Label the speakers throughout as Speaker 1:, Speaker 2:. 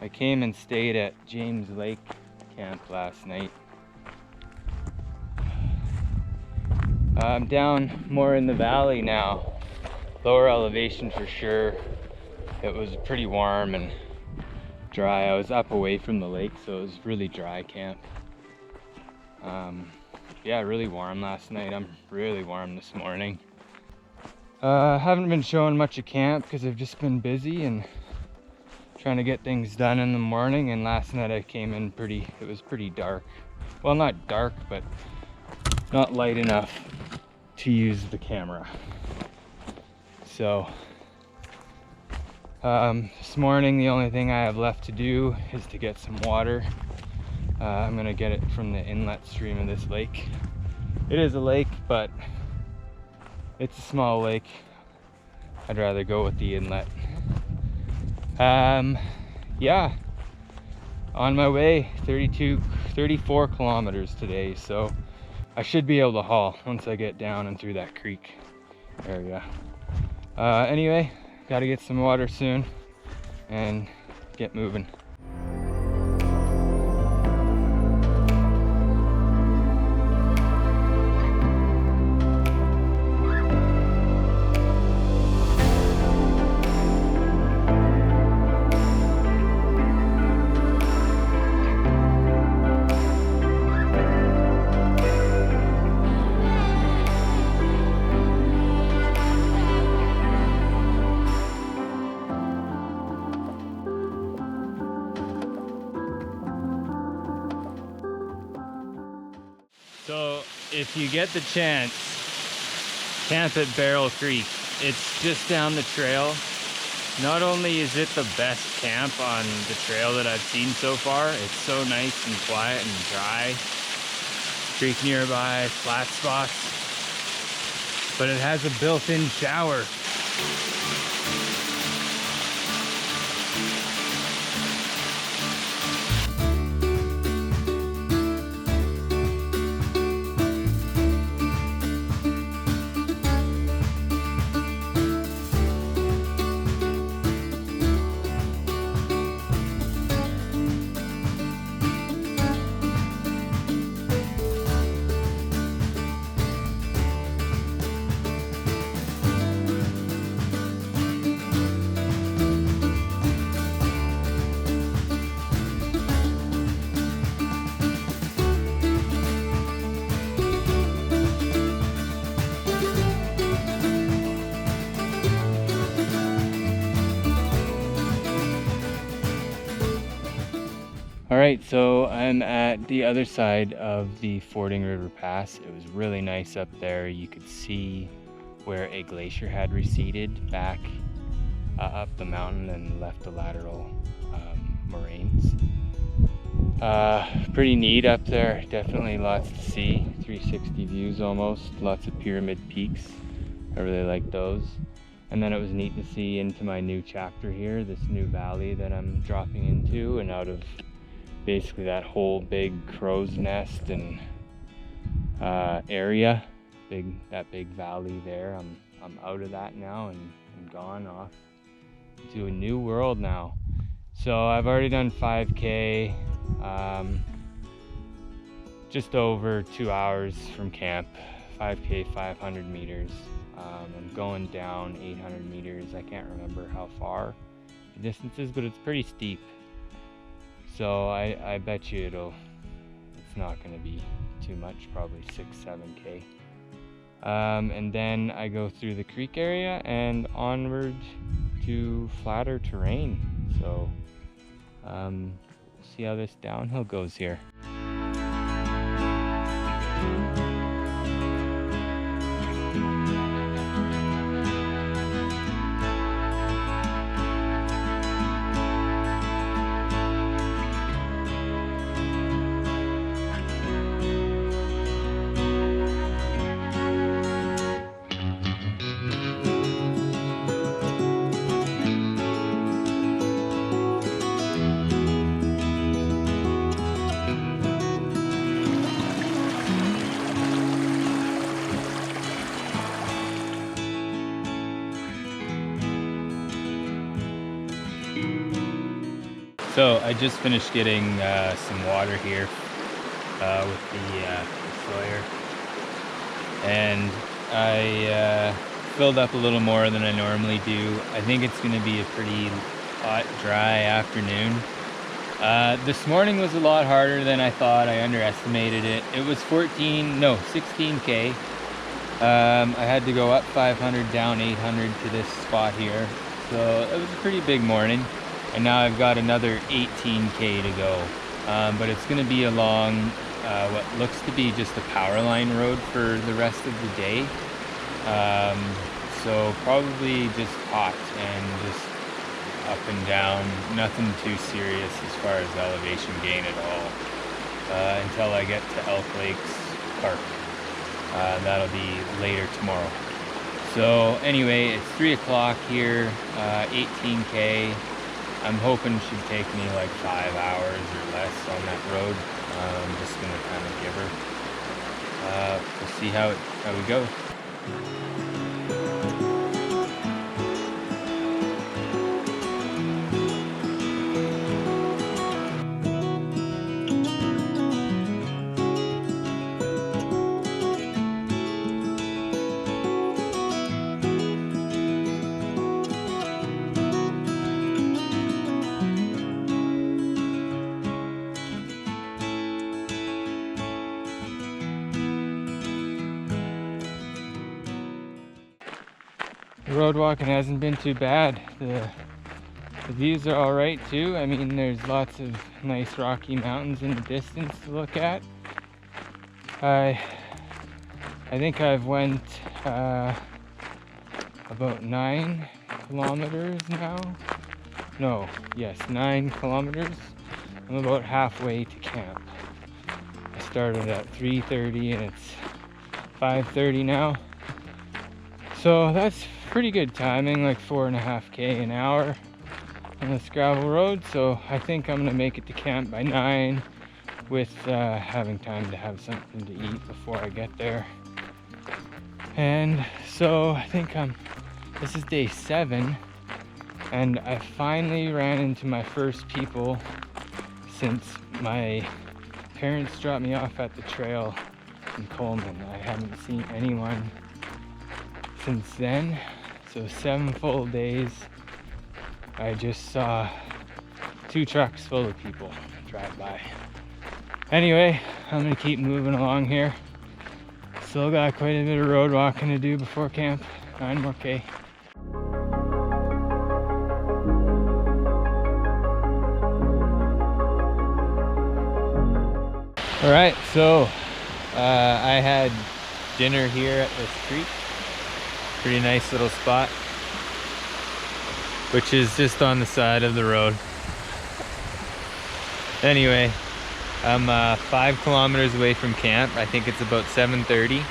Speaker 1: I came and stayed at James Lake Camp last night. I'm down more in the valley now, lower elevation for sure. It was pretty warm and dry. I was up away from the lake, so it was really dry camp. Yeah, really warm last night. I'm really warm this morning. Haven't been showing much of camp because I've just been busy and trying to get things done in the morning. And last night I came in it was pretty dark. Well, not dark, but not light enough to use the camera. So this morning the only thing I have left to do is to get some water. I'm gonna get it from the inlet stream of this lake. It is a lake, but it's a small lake. I'd rather go with the inlet. Yeah, on my way, 34 kilometers today, so I should be able to haul once I get down and through that creek area. Anyway, gotta get some water soon and get moving. So if you get the chance, camp at Barrel Creek. It's just down the trail. Not only is it the best camp on the trail that I've seen so far, it's so nice and quiet and dry. Creek nearby, flat spots, but it has a built-in shower. Alright, so I'm at the other side of the Fording River Pass. It was really nice up there. You could see where a glacier had receded back up the mountain and left the lateral moraines. Pretty neat up there, definitely lots to see. 360 views almost, lots of pyramid peaks. I really like those. And then it was neat to see into my new chapter here, this new valley that I'm dropping into, and out of basically that whole big crow's nest and area, that big valley there. I'm out of that now and gone off to a new world now. So I've already done 5K, just over 2 hours from camp. 5K, 500 meters. I'm going down 800 meters. I can't remember how far the distance is, but it's pretty steep. So I bet you it's not going to be too much, probably 6-7K. And then I go through the creek area and onward to flatter terrain. So see how this downhill goes here. So I just finished getting some water here with the Sawyer, and I filled up a little more than I normally do. I think it's going to be a pretty hot, dry afternoon. This morning was a lot harder than I thought. I underestimated it. It was 16K. I had to go up 500, down 800 to this spot here. So it was a pretty big morning. And now I've got another 18K to go. But it's going to be along what looks to be just a power line road for the rest of the day. So probably just hot and just up and down, nothing too serious as far as elevation gain at all, until I get to Elk Lakes Park. That'll be later tomorrow. So anyway, it's 3 o'clock here, 18K. I'm hoping it should take me like 5 hours or less on that road. I'm just gonna kind of give her. We'll see how we go. The road walking hasn't been too bad. The views are all right too. I mean, there's lots of nice rocky mountains in the distance to look at. I think I've went about 9 kilometers now. No, yes, 9 kilometers. I'm about halfway to camp. I started at 3:30 and it's 5:30 now. So that's pretty good timing, like 4.5K an hour on this gravel road. So I think I'm gonna make it to camp by 9 with having time to have something to eat before I get there. And so I think this is day 7, and I finally ran into my first people since my parents dropped me off at the trail in Coleman. I haven't seen anyone since then. So 7 full days. I just saw 2 trucks full of people drive by. Anyway, I'm gonna keep moving along here. Still got quite a bit of road walking to do before camp. 9 more K. All right, so I had dinner here at this creek. Pretty nice little spot, which is just on the side of the road. Anyway, I'm 5 kilometers away from camp. I think it's about 7:30,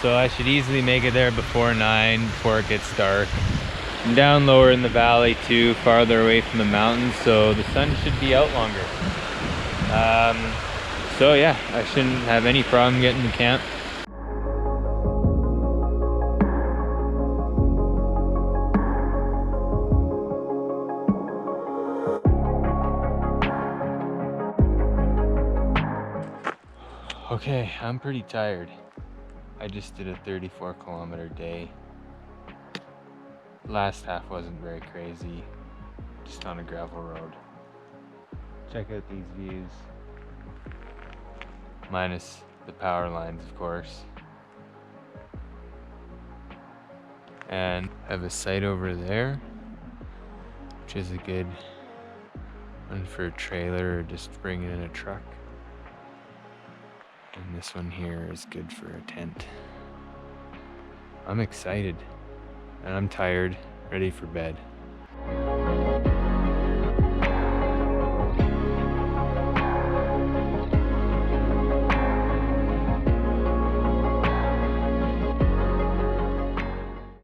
Speaker 1: so I should easily make it there before 9, before it gets dark. I'm down lower in the valley too, farther away from the mountains, so the sun should be out longer. So yeah, I shouldn't have any problem getting to camp. Okay, I'm pretty tired. I just did a 34-kilometer day. Last half wasn't very crazy, just on a gravel road. Check out these views. Minus the power lines, of course. And I have a site over there, which is a good one for a trailer or just bringing in a truck. And this one here is good for a tent. I'm excited and I'm tired, ready for bed.